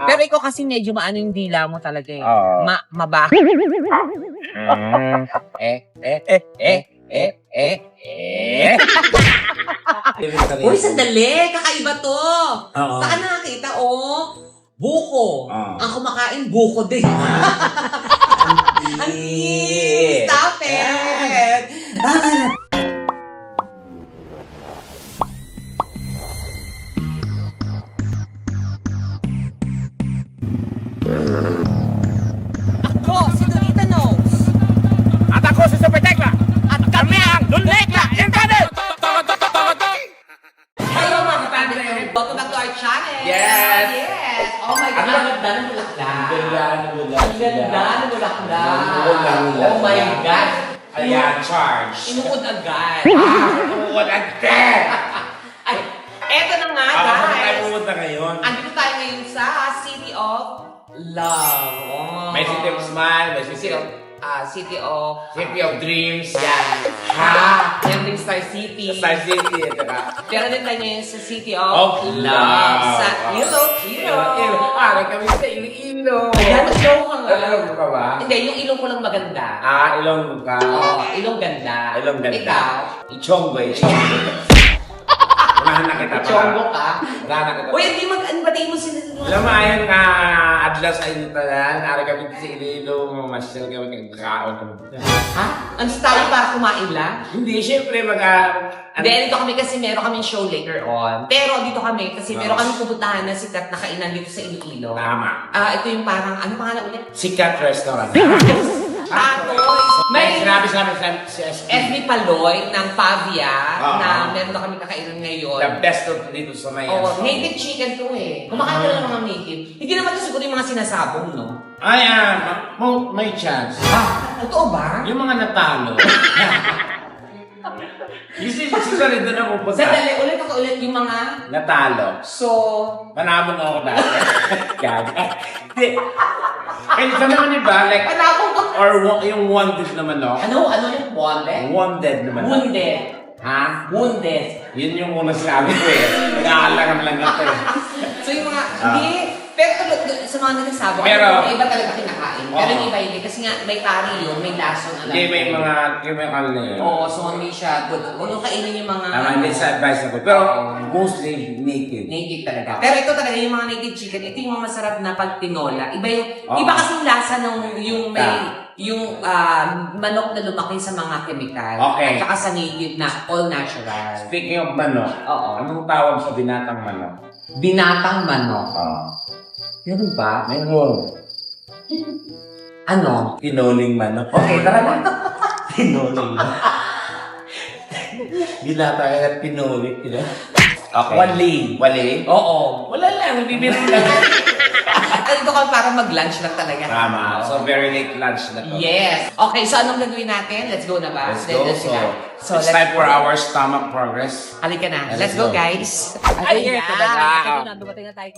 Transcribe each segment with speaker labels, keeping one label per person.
Speaker 1: Pero ikaw kasi medyo maano yung dila mo talaga eh.
Speaker 2: Oo.
Speaker 1: Mabaka. Uy, sandali! Kakaiba to!
Speaker 2: Oo.
Speaker 1: Saan nakakita? Oh, buko.
Speaker 2: Oo.
Speaker 1: Ang kumakain, buko din. Stop it! Ako, si Donita Knows.
Speaker 3: At ako si Super Tekla. At kami ang Lunekla Incarnate!
Speaker 1: Hello mga kapatid! Welcome back to our channel!
Speaker 3: Yes.
Speaker 1: Yes! Oh my God! Ang ganda ng bulaklak! Ang ganda ng bulaklak! Oh my God!
Speaker 3: Ayan, charge.
Speaker 1: Inuod agad!
Speaker 3: What a death!
Speaker 1: Ay, eto na nga
Speaker 3: Ako na tayo
Speaker 1: guys!
Speaker 3: pumunta ngayon.
Speaker 1: Andito tayo ngayon sa City of Love. Oh.
Speaker 3: May City of Smile, may
Speaker 1: City of, City of...
Speaker 3: City of Dreams.
Speaker 1: Yan.
Speaker 3: Ha?
Speaker 1: Meron din Star City.
Speaker 3: Star City, ito ka.
Speaker 1: Pero din tayo ngayon sa City of
Speaker 3: Of
Speaker 1: Love.
Speaker 3: Love.
Speaker 1: Sa
Speaker 3: Oh.
Speaker 1: Iloilo.
Speaker 3: Para kami sa Iloilo.
Speaker 1: Ayan, ilong ka nga.
Speaker 3: Ilong ka ba?
Speaker 1: Hindi, yung ilong ko lang maganda.
Speaker 3: Ilong ka.
Speaker 1: Oo, ilong ganda.
Speaker 3: Ilong ganda.
Speaker 1: Ikaw?
Speaker 3: Ichonggo. Unahan na kita.
Speaker 1: Chongo ka?
Speaker 3: Unahan na kita.
Speaker 1: Uy, hindi batiin mo sila.
Speaker 3: Alam mo, ayon na adlas ay tanan, ara kami sa Iloilo, mamasyal kami kagkaon kami.
Speaker 1: Ha? Ang style para kumain lang?
Speaker 3: Hindi, syempre
Speaker 1: Hindi, dito kami kasi meron kaming show later on. Pero dito kami kasi meron kami pupuntahan na sikat na kainan dito sa Iloilo.
Speaker 3: Tama.
Speaker 1: Ito yung parang, ano pangalan ulit?
Speaker 3: Sikat restaurant.
Speaker 1: Tatoy! May
Speaker 3: sinabi sa amin si
Speaker 1: FB Paloy ng Pavia
Speaker 3: Oo.
Speaker 1: na meron na kami kakainan ngayon.
Speaker 3: The best of dito sa may
Speaker 1: Oh, native chicken to eh. Kumakain ka lang ng mga native. Hindi naman to siguro yung mga sinasabong, no?
Speaker 3: Ay, may chance.
Speaker 1: Totoo ba?
Speaker 3: Yung mga natalo. si Sarita na pupunta.
Speaker 1: Sandali, ulit ako ulit yung mga...
Speaker 3: Natalo.
Speaker 1: So...
Speaker 3: Panabon ako dati. Gabi. Hindi. Kaya sa naman iba, like,
Speaker 1: Panabong ko!
Speaker 3: or yung wanted naman, no?
Speaker 1: Ano yung wounded?
Speaker 3: Wanted naman.
Speaker 1: Wounded.
Speaker 3: Ha?
Speaker 1: Wounded.
Speaker 3: Yun yung una sinabi ko eh. Nag-aalangan lang ako eh.
Speaker 1: So yung mga... Hindi. Pero tulad sa mga nagsasabong,
Speaker 3: Pero-
Speaker 1: yung iba talaga kinakain. Pero
Speaker 3: Oo.
Speaker 1: yung iba hindi. Kasi nga may kari yun, may lason. alam
Speaker 3: Hindi,
Speaker 1: mo.
Speaker 3: may mga ano na yun.
Speaker 1: Oo, so hindi siya good. Huwag yung kainin yung mga...
Speaker 3: Tama, hindi sa advice ako. Pero mostly native.
Speaker 1: Native talaga. Pero ito talaga, yung mga native chicken, ito yung mga masarap na pag tinola. Iba yung,
Speaker 3: Oo.
Speaker 1: iba kasi yung lasa ng yung may,
Speaker 3: Tama.
Speaker 1: yung manok na lumaki sa mga chemical.
Speaker 3: Okay.
Speaker 1: At saka sa native na all natural.
Speaker 3: Speaking of manok,
Speaker 1: Oo.
Speaker 3: anong tawag sa binatang manok?
Speaker 1: Binatang manok. Yun ba?
Speaker 3: Mayroon.
Speaker 1: Ano?
Speaker 3: Tinoling manok.
Speaker 1: Okay, tara na.
Speaker 3: Tinoling manok. Binata ka at tinoling.
Speaker 1: Okay.
Speaker 3: Wali?
Speaker 1: Oo.
Speaker 3: Wala lang, bibili lang.
Speaker 1: Ito ka para mag-lunch lang talaga.
Speaker 3: Tama. So, very late lunch na to.
Speaker 1: Yes. Okay, so anong gagawin natin? Let's go na ba?
Speaker 3: Let's go. So, it's
Speaker 1: let's
Speaker 3: time for our stomach progress.
Speaker 1: Halika na.
Speaker 3: Let's
Speaker 1: Let's go,
Speaker 3: go.
Speaker 1: guys.
Speaker 3: Ay,
Speaker 1: Ayan.
Speaker 3: ito talaga.
Speaker 1: Ito na, dumating na tayo.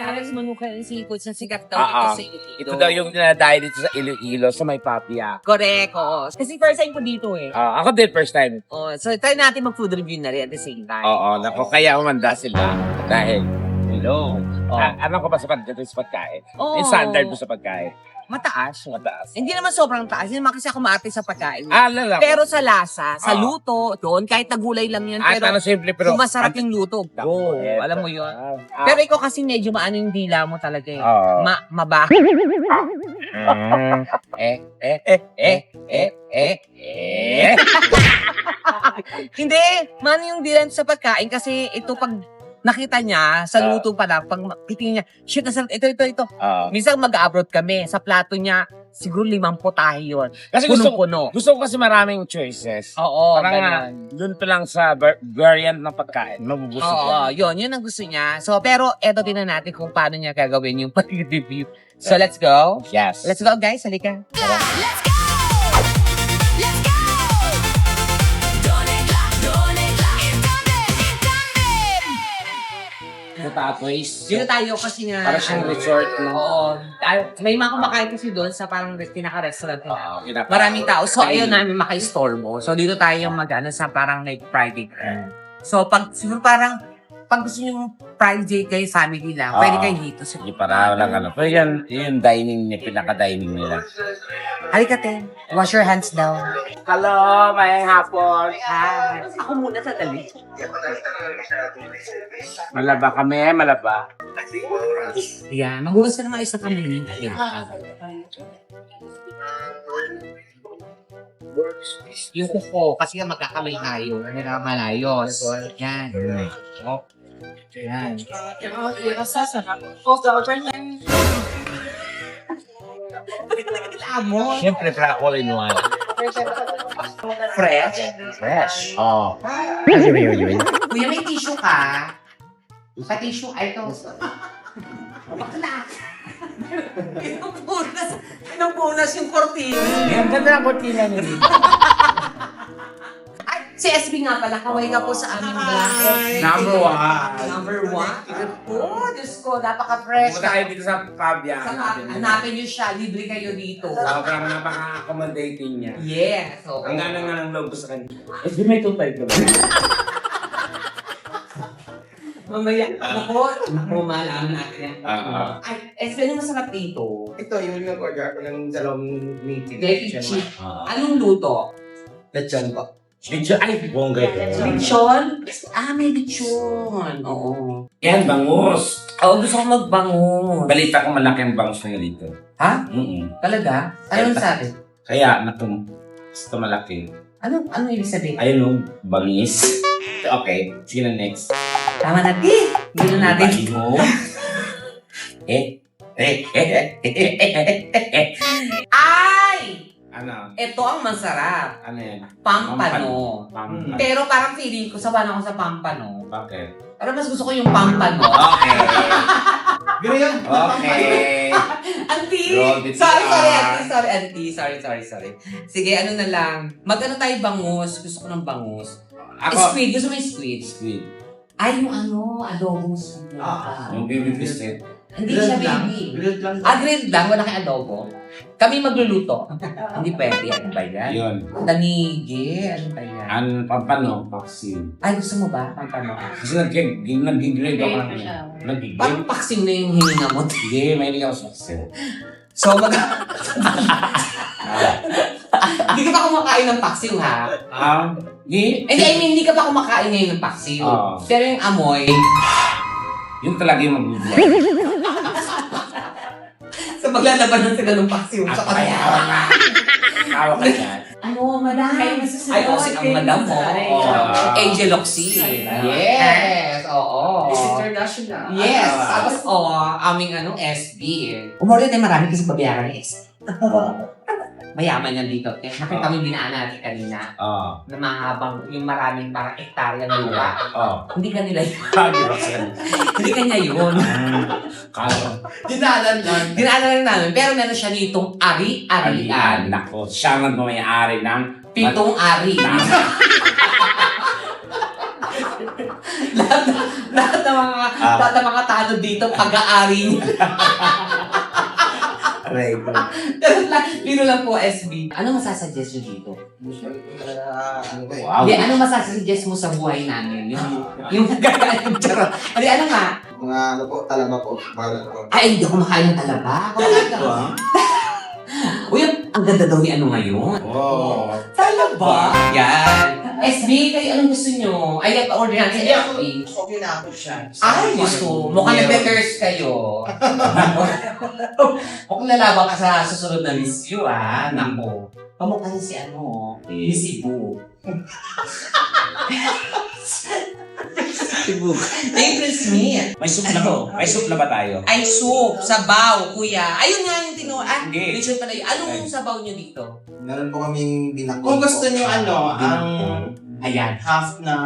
Speaker 1: Alex Manuka yung seafood sa sikat daw ito sa Iloilo.
Speaker 3: Ito daw yung dinadayo dito sa Iloilo, sa may Papia.
Speaker 1: Correct, oo. Kasi first time ko dito eh.
Speaker 3: Ako din, first time.
Speaker 1: Oh, so try natin mag-food review na rin at the same time.
Speaker 3: Oo, nako, kaya umanda sila. Dahil, hello.
Speaker 1: Oh.
Speaker 3: Ano ka ba sa pagkain?
Speaker 1: Oo.
Speaker 3: Yung standard mo sa pagkain?
Speaker 1: Mataas.
Speaker 3: Mataas.
Speaker 1: Hindi naman sobrang taas. Hindi naman kasi ako maarte sa pagkain.
Speaker 3: Lala.
Speaker 1: Pero sa lasa, sa
Speaker 3: Oo.
Speaker 1: luto, doon, kahit nagulay lang yun,
Speaker 3: At
Speaker 1: pero
Speaker 3: ano simple, pero...
Speaker 1: masarap yung luto. Go. Alam mo yun. Pero ikaw kasi medyo maano yung dila mo talaga eh.
Speaker 3: Oo.
Speaker 1: Mabaka. Hindi, mano yung dilan sa pagkain kasi ito pag nakita niya sa luto pa lang, pag titingin niya, shit, nasarap, ito. Minsan mag-abroad kami, sa plato niya, siguro 5 tayo yun.
Speaker 3: Kasi gusto
Speaker 1: Punong-puno.
Speaker 3: ko kasi maraming choices.
Speaker 1: Oo,
Speaker 3: Parang
Speaker 1: ganun.
Speaker 3: doon pa lang sa variant ng pagkain, mabubusog
Speaker 1: Oo, yun ang gusto niya. So, pero eto din na natin kung paano niya gagawin yung pag-review. So, let's go.
Speaker 3: Yes.
Speaker 1: Let's go, guys. Halika. Tara.
Speaker 4: Let's go! Let's go! Donetla, intande!
Speaker 3: Potatoes.
Speaker 1: Dito tayo kasi nga.
Speaker 3: Para siyang resort, no?
Speaker 1: Oo. May mga kumakain kasi doon sa parang pinaka-restaurant nila.
Speaker 3: Oo,
Speaker 1: Maraming tao. So, ayaw namin maka-store mo. So, dito tayo mag-ano sa parang like Friday. So, pag siguro parang pag gusto nyo Friday kayo family lang, pwede kayo dito. So,
Speaker 3: Hindi para lang ano. Pero yan, yung dining niya, pinaka-dining nila.
Speaker 1: halika, te. Wash your hands daw.
Speaker 3: Hello, may hapon.
Speaker 1: Hi. Ako muna sa dali.
Speaker 3: Malaba kami, malaba.
Speaker 1: Yan, maghugas ka na nga isa kami. Yung kuko, kasi nga magkakamay tayo. Malayo. Yan. Oh. Yan. Amo.
Speaker 3: Siyempre, para all in one.
Speaker 1: Fresh.
Speaker 3: Fresh. Oo. Kasi may yun.
Speaker 1: Kuya, may tissue ka? Sa tissue, ay ito. Bakla. Pinupunas yung kortina.
Speaker 3: Ang ganda ng kortina niya dito.
Speaker 1: Ay, si SB nga pala, kaway nga po sa aming vlog.
Speaker 3: Number one.
Speaker 1: Number one. Oh, Diyos ko, napaka-fresh.
Speaker 3: Pumunta kayo dito sa pub yan.
Speaker 1: Hanapin niyo siya, libre kayo dito.
Speaker 3: Sobrang napaka-accommodating niya.
Speaker 1: Yes. So,
Speaker 3: Ang gana nga ng loob ko sa kanya. Eh, di may 2.5 ka ba?
Speaker 1: mamaya, naku, malaman natin yan.
Speaker 3: Oo.
Speaker 1: Ay, SB, ano masarap dito?
Speaker 2: Ito, yung nag-order ko ng dalawang meeting.
Speaker 1: Very cheap. Anong luto?
Speaker 2: Lechon po.
Speaker 3: Medyo, ay, bongga ito.
Speaker 1: Lechon? May lechon. Oo.
Speaker 3: Yan, bangus.
Speaker 1: Oo, gusto ko magbangon.
Speaker 3: Balita ko malaki ang bangus na dito.
Speaker 1: Ha? Talaga? Anong sabi?
Speaker 3: Kaya, gusto malaki.
Speaker 1: Ano ibig sabihin?
Speaker 3: Ayun o, bangis. Okay, sige na next.
Speaker 1: Tama na, di. Gino natin.
Speaker 3: Bago.
Speaker 1: Ay!
Speaker 3: Ano?
Speaker 1: Ito ang masarap.
Speaker 3: Ano yan?
Speaker 1: Pampano.
Speaker 3: Pampano.
Speaker 1: Pero parang feeling ko, sawa na ako sa pampano.
Speaker 3: Bakit?
Speaker 1: Pero mas gusto ko yung pampano.
Speaker 3: Okay.
Speaker 2: Gano'n yan?
Speaker 3: Okay.
Speaker 1: Auntie!
Speaker 3: Roll it
Speaker 1: Sorry, auntie. Sorry. Sige, ano na lang. Mag-ano tayo bangus. Gusto ko ng bangus. Squid. Gusto mo yung squid?
Speaker 3: Squid.
Speaker 1: Ay, yung adobong squid.
Speaker 3: Yung baby biscuit.
Speaker 1: Hindi siya baby.
Speaker 2: Grilled lang.
Speaker 1: Grilled lang. Wala kang adobo. Kami magluluto. Hindi pwede. Ano ba yan?
Speaker 3: Yun.
Speaker 1: Tanigi. Ano ba yan?
Speaker 3: Ang pampano, vaccine.
Speaker 1: Ay, gusto mo ba? Pampano?
Speaker 3: Kasi nag-grade ako ng nag-grade.
Speaker 1: Parang paksim na yung hininga mo.
Speaker 3: Hindi, mahilig ako sa vaccine.
Speaker 1: So, Hindi ka pa kumakain ng paksiw, ha?
Speaker 3: Di?
Speaker 1: Hindi, I mean, hindi ka pa kumakain ngayon ng paksiw.
Speaker 3: Oo.
Speaker 1: Pero yung amoy,
Speaker 3: Yun talaga yung magbubulay.
Speaker 1: so maglalaban na sila ng paksiw. Sa kaya.
Speaker 3: Tawa ka dyan.
Speaker 1: Ano, madam? Ay, kasi ang madam mo.
Speaker 3: Oo.
Speaker 1: Angel Oxy. Yes, oo.
Speaker 2: International.
Speaker 1: Yes, tapos aming SB. Umorder tayo marami kasi babayaran ni SB. Mayaman yan dito. Nakita mo yung dinaan natin kanina.
Speaker 3: Oo.
Speaker 1: Na mahabang, yung maraming parang hektarya ng lupa.
Speaker 3: Oo.
Speaker 1: Hindi kanila yun.
Speaker 3: Di ba sir?
Speaker 1: Hindi kanya yun.
Speaker 3: Kala.
Speaker 2: Dinalan lang.
Speaker 1: Dinaanan lang namin. Pero meron siya ditong ari-arian.
Speaker 3: Nako, siya nga may-ari ng
Speaker 1: 7 ari. lahat ng mga tanod dito, pag-aari niya. Dito lang po, SB. Ano masasuggest nyo dito?
Speaker 2: Ano ba eh?
Speaker 3: Wow.
Speaker 1: Hindi, ano masasuggest mo sa buhay namin? Yung gagawin charot. Hindi, ano nga?
Speaker 2: Mga ano po, talaba po. Balat po.
Speaker 1: Ay, hindi ako makain ng talaba. Uy, ang ganda daw ni ano ngayon.
Speaker 3: Oh.
Speaker 1: Talaba? Yan. SB, kayo anong gusto nyo? Ay, order natin sa SB.
Speaker 2: Okay na ako siya.
Speaker 1: Ay, gusto. Mukhang nag-curse kayo. Kung lalaban ka sa susunod na Miss You, Nako. Pamukha niya si Miss Ibu.
Speaker 3: Tibug.
Speaker 1: April Smith.
Speaker 3: May soup na ba? May soup na ba tayo?
Speaker 1: Ay, soup. Sabaw, kuya. Ayun nga yung
Speaker 3: Hindi.
Speaker 1: lechon pala yun. Anong sabaw nyo dito?
Speaker 2: Meron po kaming binakot.
Speaker 5: Kung gusto nyo ang
Speaker 1: Ayan.
Speaker 5: half na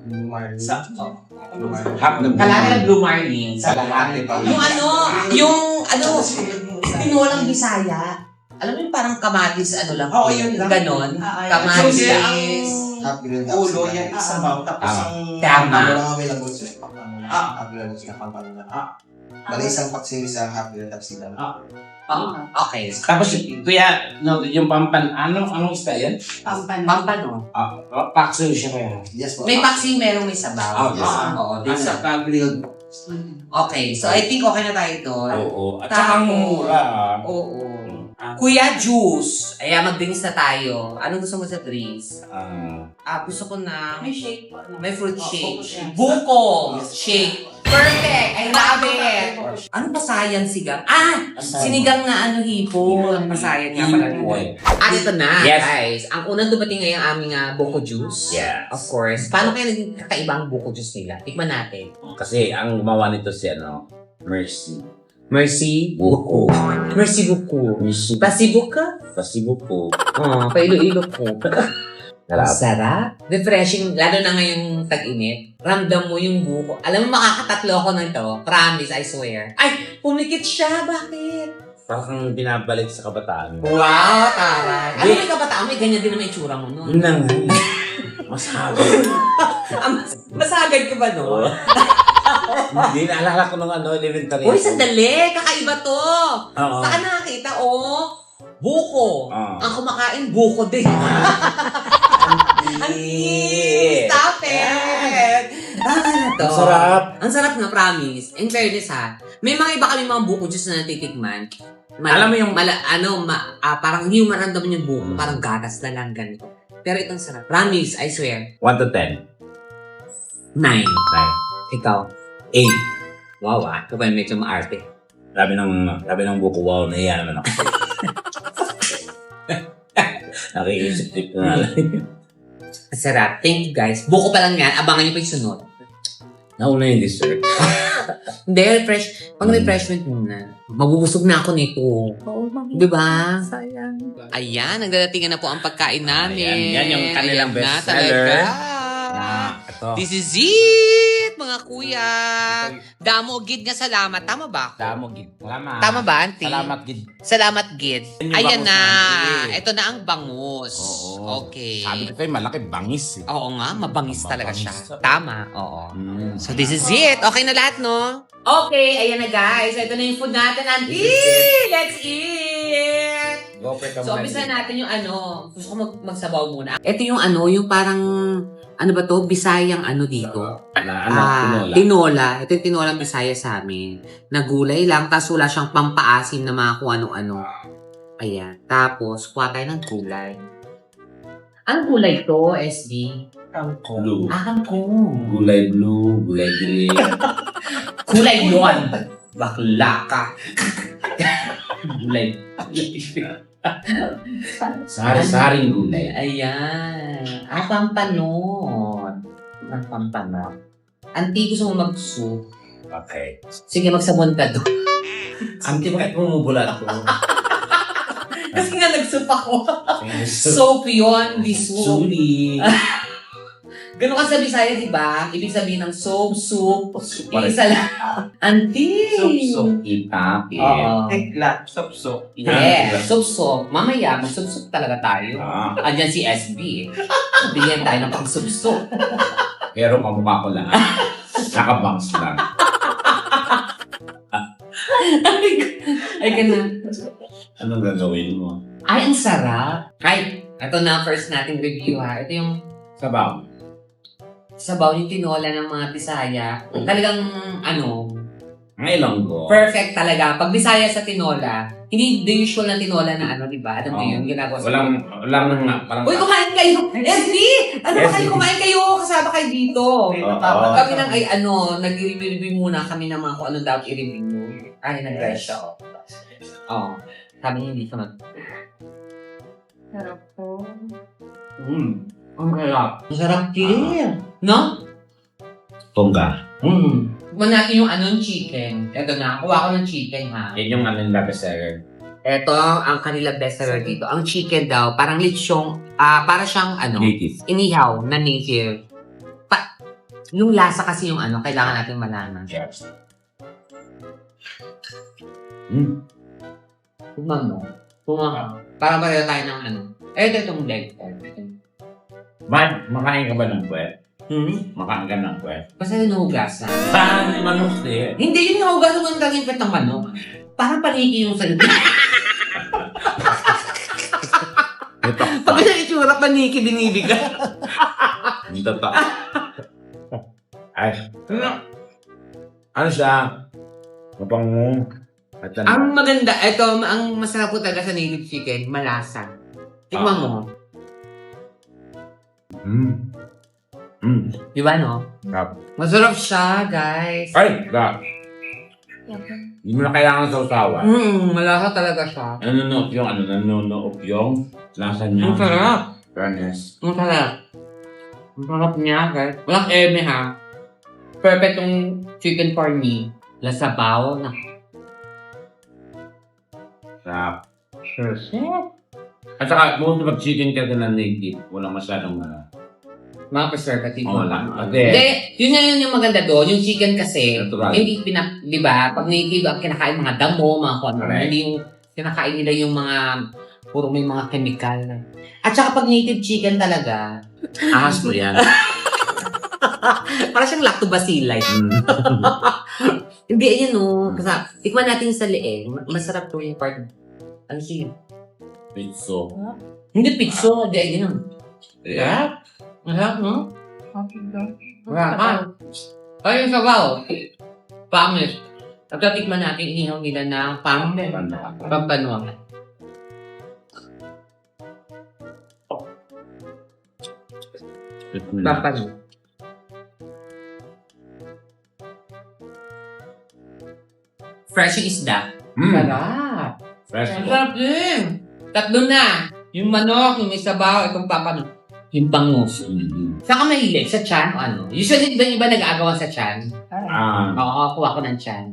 Speaker 2: Blue Marlin.
Speaker 5: sa
Speaker 3: Half na
Speaker 1: Kalaki na Blue Marlin. Sa
Speaker 2: Kalahati pa.
Speaker 1: Yung tinolang Bisaya. Alam mo yung parang kamatis, lang.
Speaker 5: Oo, yun lang.
Speaker 1: Ganon.
Speaker 5: So,
Speaker 1: Kamatis.
Speaker 2: Half grilled
Speaker 5: ulo yan isabaw tapos
Speaker 3: Tama.
Speaker 5: ang
Speaker 1: Tama.
Speaker 2: Wala kami lagot sa
Speaker 5: Ah.
Speaker 2: half grilled sa pampano. Bali isang paksili sa Happy Meal tapos sila.
Speaker 1: Okay.
Speaker 3: Tapos, kuya, no, yung anong isda yan?
Speaker 1: Pampano.
Speaker 3: Pakso siya kaya.
Speaker 2: Yes po.
Speaker 1: May paksing, merong may sabaw.
Speaker 3: Oh, yes.
Speaker 1: Oo, din
Speaker 3: Asa
Speaker 1: na.
Speaker 3: ka-grilled.
Speaker 1: Okay, so I think okay na tayo doon.
Speaker 3: Oo. At saka ang mura.
Speaker 1: Oo. Kuya Juice, ayan, magdinis na tayo. Anong gusto mo sa drinks? Gusto ko na... May shake. May fruit shake. Buko shake. Perfect! I love it! Ano pasayan sigang? Sinigang na hipon. Pasayan nga pala. Ito na,
Speaker 3: Yes.
Speaker 1: guys. Ang unang dumating ngayong aming buko juice.
Speaker 3: Yes.
Speaker 1: Of course. Paano kaya naging kakaibang buko juice nila? Tikman natin.
Speaker 3: Kasi ang gumawa nito si Mercy.
Speaker 1: Mercy
Speaker 3: Buko.
Speaker 1: Mercy buko.
Speaker 3: Mercy.
Speaker 1: Pasibuka?
Speaker 3: Pasibuko.
Speaker 1: Pailo-ilo po.
Speaker 3: Sarap.
Speaker 1: Sarap. Refreshing, lalo na ngayong tag-init. Ramdam mo yung buko. Alam mo, makakatatlo ako nito. Promise, I swear. Ay, pumikit siya. Bakit?
Speaker 3: Parang binabalik sa kabataan.
Speaker 1: Wow, taray. Ano may kabataan? May ganyan din naman itsura mo nun.
Speaker 3: Yun lang. Mas haba.
Speaker 1: Masagad ka ba no?
Speaker 3: Hindi, naalala ko nung elementary.
Speaker 1: Uy, sandali. Kakaiba to.
Speaker 3: Oo.
Speaker 1: Saan nakakita, buko.
Speaker 3: Oo.
Speaker 1: Ang kumakain, buko din. Stop it! Tama na to.
Speaker 3: Ang sarap.
Speaker 1: Ang sarap nga, promise. In fairness ha, may mga iba kami mga buko juice na natitikman.
Speaker 3: Alam mo yung-
Speaker 1: parang hindi mo maramdaman yung buko. Parang gatas na lang ganito. Pero itong sarap. Promise, I swear.
Speaker 3: 1 to 10.
Speaker 1: 9.
Speaker 3: 9.
Speaker 1: Ikaw.
Speaker 3: 8.
Speaker 1: Wow ito ba medyo maarte.
Speaker 3: Sabi ng buko, wow, nahiya naman ako. Nakiisip ko na lang.
Speaker 1: Ang sarap. Thank you guys. Buko pa lang yan. Abangan niyo pa yung sunod.
Speaker 3: Nauna yung dessert.
Speaker 1: Hindi, pang-refreshment muna. Mabubusog na ako nito. Di ba?
Speaker 5: Sayang.
Speaker 1: Ayan, nagdadatingan na po ang pagkain namin.
Speaker 3: Ayan, yan yung kanilang
Speaker 1: Ayan na
Speaker 3: bestseller.
Speaker 1: talaga.
Speaker 3: Ito.
Speaker 1: This is it, mga kuya. Damo, gid nga salamat. Tama ba ako?
Speaker 3: Damo, Gid. Salamat.
Speaker 1: Tama ba, auntie?
Speaker 3: Salamat, Gid.
Speaker 1: Salamat, gid.
Speaker 3: Yan yung
Speaker 1: Ayan
Speaker 3: bangus
Speaker 1: na.
Speaker 3: na, auntie.
Speaker 1: Ito na ang bangus.
Speaker 3: Oo.
Speaker 1: Okay.
Speaker 3: Sabi ko tayo, malaki bangis eh.
Speaker 1: Oo nga, mabangis talaga siya.
Speaker 3: Mabangis.
Speaker 1: Tama, oo.
Speaker 3: Mm.
Speaker 1: So this is it. Okay na lahat, no? Okay, ayan na guys. Ito na yung food natin, auntie. Let's eat! So, umpisa natin yung gusto ko magsabaw muna. Ito yung yung parang, ba to? Bisayang dito. Tinola. Ito yung tinolang Bisaya sa amin. Na gulay lang, tapos wala siyang pampaasim na mga kung ano-ano. Ayan. Tapos, kuha tayo ng gulay. Anong gulay to, SB?
Speaker 3: Blue.
Speaker 1: Kangkong.
Speaker 3: Gulay blue, gulay green.
Speaker 1: Kulay yun. Bakla ka. Gulay.
Speaker 3: Sari-saring gulay.
Speaker 1: Ayan. Pampanot. Ang pampanot. Auntie, gusto mo mag-soup?
Speaker 3: Okay.
Speaker 1: Sige, magsabon ka doon.
Speaker 3: Auntie, bakit bumubulat ko?
Speaker 1: Kasi nga nag-soup ako. Soap yun, di soup.
Speaker 3: Suri.
Speaker 1: Ganun ka sa Bisaya, di ba? Ibig sabihin ng soap, soup.
Speaker 3: Parang-
Speaker 1: Isa lang. Auntie.
Speaker 3: Itapin.
Speaker 1: Oo.
Speaker 2: Tekla, sop.
Speaker 1: Yes, soup. Mamaya, mag-soup talaga tayo.
Speaker 3: Ah,
Speaker 1: Andyan si SB. Bigyan tayo ng pang-soup.
Speaker 3: pero kamukha ko lang. Nakabangs lang.
Speaker 1: Ay, ganun.
Speaker 3: Anong gagawin mo?
Speaker 1: Ay, ang sarap. Ay, ito na first nating review ha. Ito yung
Speaker 3: Sabaw.
Speaker 1: sabaw yung tinola ng mga Bisaya. Talagang,
Speaker 3: Ang ilonggo.
Speaker 1: perfect talaga. Pag Bisaya sa tinola, hindi the usual na tinola na di ba? Alam mo
Speaker 3: Oo.
Speaker 1: yun, ginagawa sa...
Speaker 3: Walang parang...
Speaker 1: Uy, kumain kayo! SB! Ano ba kayo? Kumain kayo! Kasama kayo dito.
Speaker 3: Oo.
Speaker 1: Kami nang nag-review muna kami ng mga kung ano dapat i-review. Ay, nag-rush ako. Oo. Sabi niya hindi ka mag...
Speaker 5: Sarap po.
Speaker 1: Ang sarap. Ang sarap din. No?
Speaker 3: Tongga.
Speaker 1: Kuha natin yung chicken. Ito na, kuha ko ng chicken ha.
Speaker 3: Yan yung anong bestseller.
Speaker 1: Ito ang kanila bestseller dito. Ang chicken daw, parang litsyong, para siyang
Speaker 3: Native.
Speaker 1: inihaw na native. Yung lasa kasi yung kailangan natin malaman.
Speaker 3: Yes.
Speaker 1: Kumang no? Kumang. Para pareho tayo ng Ito itong leg.
Speaker 3: Makain ka ba ng puwet? Makain ka ng kwet.
Speaker 1: Basta hinuhugasan.
Speaker 3: Saan yung manok eh?
Speaker 1: Hindi, yun yung hugasan mo ng taging kwet ng manok. Parang paniki yung salita.
Speaker 3: Ito
Speaker 1: Pag na itsura, paniki binibiga.
Speaker 3: Ito pa. Ay. Ano siya? Mapango. At ano?
Speaker 1: Ang maganda, ito, ang masarap po talaga sa native chicken, malasa. Tikman mo. Di ba, no?
Speaker 3: Sarap.
Speaker 1: Masarap siya, guys.
Speaker 3: Ay! Sarap. Hindi mo na kailangan sa usawa.
Speaker 1: Malasa talaga siya.
Speaker 3: Nanonood yung lasa niya.
Speaker 1: Ang sarap.
Speaker 3: Fairness.
Speaker 1: Ang sarap. Ang sarap niya, guys. Walang eme, ha? Perfect yung chicken for me. Lasabaw na.
Speaker 3: Sarap.
Speaker 1: Sure.
Speaker 3: At saka, most of chicken kasi na native, walang masyadong
Speaker 1: Mga preservative.
Speaker 3: lang.
Speaker 1: Hindi, yun yung maganda doon. Yung chicken kasi,
Speaker 3: Natural.
Speaker 1: hindi di ba? Pag native, ang kinakain mga damo, mga kung ano.
Speaker 3: Correct.
Speaker 1: Hindi yung kinakain nila yung mga, puro may mga chemical. At saka pag native chicken talaga,
Speaker 3: Ahas mo yan.
Speaker 1: para siyang lactobacilli. Hindi, ayun o. Kasi, tikman natin sa leeg. Masarap to yung part. Ano siya?
Speaker 3: Pizzo.
Speaker 1: Hindi pizzo. Hindi, ayun.
Speaker 3: Yeah.
Speaker 1: Masarap, no?
Speaker 5: Okay daw.
Speaker 1: Masarap. Ay, yung sabaw. Promise. Pagkatikman natin, inihaw nila ng pambanwang. Pampano. Fresh yung isda. Sarap.
Speaker 3: Fresh
Speaker 1: Ang
Speaker 3: po.
Speaker 1: sarap din. Tatlo na. Yung manok, yung may sabaw, itong papano. Yung bangus. Saan ka mahilig? Sa chan o ano? Usually, ba yung iba nag-aagawan sa chan? Oo, kuha ko ng chan.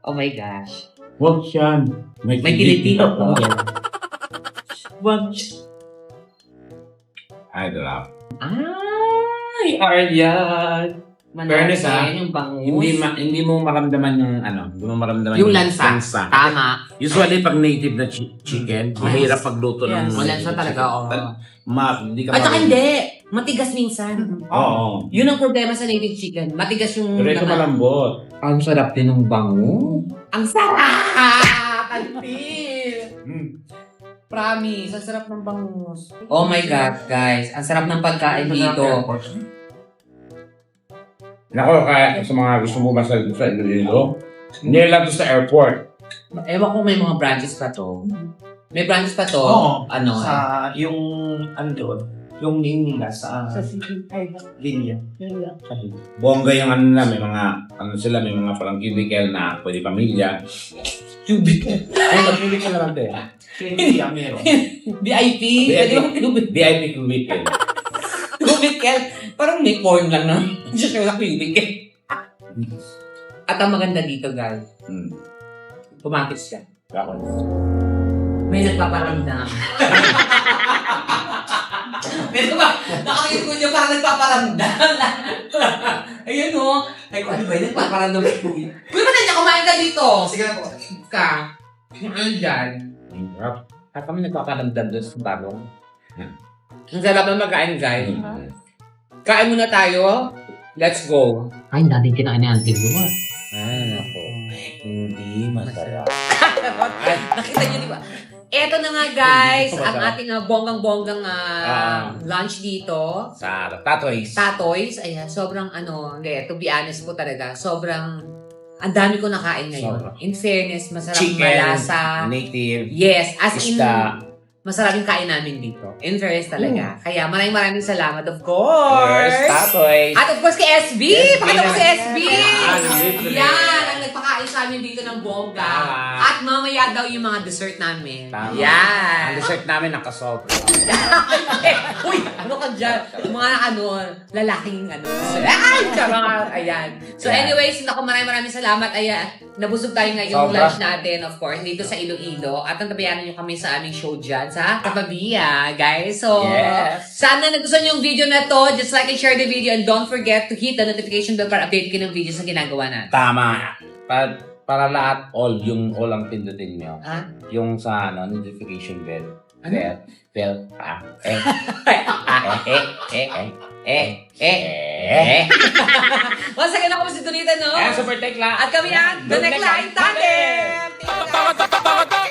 Speaker 1: Oh my gosh.
Speaker 3: Huwag yan.
Speaker 1: May Pilipino po. Wag.
Speaker 3: Ay, sarap.
Speaker 1: Ay, Aryan.
Speaker 3: Fairness, ha?
Speaker 1: Yung bangus.
Speaker 3: Hindi mo maramdaman yung hindi mo maramdaman
Speaker 1: Yung lansa. Tama.
Speaker 3: Usually, pag native na chicken, mahirap pagluto ng
Speaker 5: Yes.
Speaker 1: Lansa talaga, oo.
Speaker 3: Hindi ka
Speaker 1: At saka hindi. Matigas minsan.
Speaker 3: Oo.
Speaker 1: Yun ang problema sa native chicken. Matigas yung...
Speaker 3: Pero ito malambot.
Speaker 1: Ang sarap din ng bangus. Ang sarap! Ang feel! Promise, ang sarap ng bangus. Oh my God, guys. Ang sarap ng pagkain dito.
Speaker 3: Nako, kaya sa mga gusto mo ba sa Iloilo, hindi lang to sa airport.
Speaker 1: Ewan ko may mga branches pa to. May branches pa to?
Speaker 2: Oo.
Speaker 1: Ano?
Speaker 2: Sa yung ano doon, yung name nila sa
Speaker 5: Sa City Island.
Speaker 2: linya.
Speaker 5: Yun lang.
Speaker 3: Bongga yung na, may mga, may mga parang cubicle na pwede pamilya.
Speaker 1: Cubicle.
Speaker 3: Ay, cubicle naman din.
Speaker 2: Hindi yan meron.
Speaker 1: VIP? Pwede ba cubicle?
Speaker 3: VIP cubicle.
Speaker 1: Cubicle? Parang may porn lang na. Just wala cubicle. At ang maganda dito, guys. Pumakis ka.
Speaker 3: Ako.
Speaker 1: May nagpaparamdam. Pero ba, nakakita ko niya parang nagpaparamdam. Ayun o. Ay, ano ba yun? Nagpaparamdam sa kuya. Kuya, ba't nandiyan kumain ka dito?
Speaker 2: Sige na po.
Speaker 1: Ka. Ano dyan? At kami nagpaparamdam doon sa bagong. Ang sarap na magkain, guys. Kain muna tayo. Let's go. Ay, dati kinain ni Auntie Lua.
Speaker 3: Ay, ako. Hindi masarap.
Speaker 1: Nakita niyo, di ba? Eto na nga, guys, ang ating bonggang-bonggang lunch dito.
Speaker 3: Sa Tatoys.
Speaker 1: Tatoys, ayan, sobrang to be honest po talaga, sobrang, ang dami ko nakain ngayon.
Speaker 3: Sobra.
Speaker 1: In fairness, masarap,
Speaker 3: Chicken,
Speaker 1: malasa.
Speaker 3: native,
Speaker 1: Yes, as in,
Speaker 3: isda.
Speaker 1: masarap yung kain namin dito. In fairness talaga. Kaya maraming salamat, of course.
Speaker 3: Yes, Tatoys.
Speaker 1: At of course kay SB! Pakita mo si SB!
Speaker 3: Yan,
Speaker 1: Yan! Ang nagpakain sa amin dito ng bongga.
Speaker 3: Tama.
Speaker 1: At mamaya daw yung mga dessert namin.
Speaker 3: Tama.
Speaker 1: Yan!
Speaker 3: Ang dessert namin nakasolve.
Speaker 1: Uy! Ano ka dyan? Mga lalaking Ay! Charot! Ayan. So anyways, naku, maraming salamat. Ayan, nabusog tayo ngayong
Speaker 3: Sobra.
Speaker 1: lunch natin, of course, dito sa Iloilo. At nagtabayanan nyo kami sa aming show dyan sa Kapabia, guys. So,
Speaker 3: Yes.
Speaker 1: sana nagustuhan nyo yung video na to. Just like and share the video and don't forget to hit the notification bell para update kayo ng videos na ginagawa natin.
Speaker 3: Tama. Para lahat, all ang pindutin nyo.
Speaker 1: Ha?
Speaker 3: Yung sa notification bell.
Speaker 1: Ano?
Speaker 3: Bell.
Speaker 1: Once again, ako si Donita, no?
Speaker 3: Super Tekla.
Speaker 1: At kami ang The Neckline Tandem!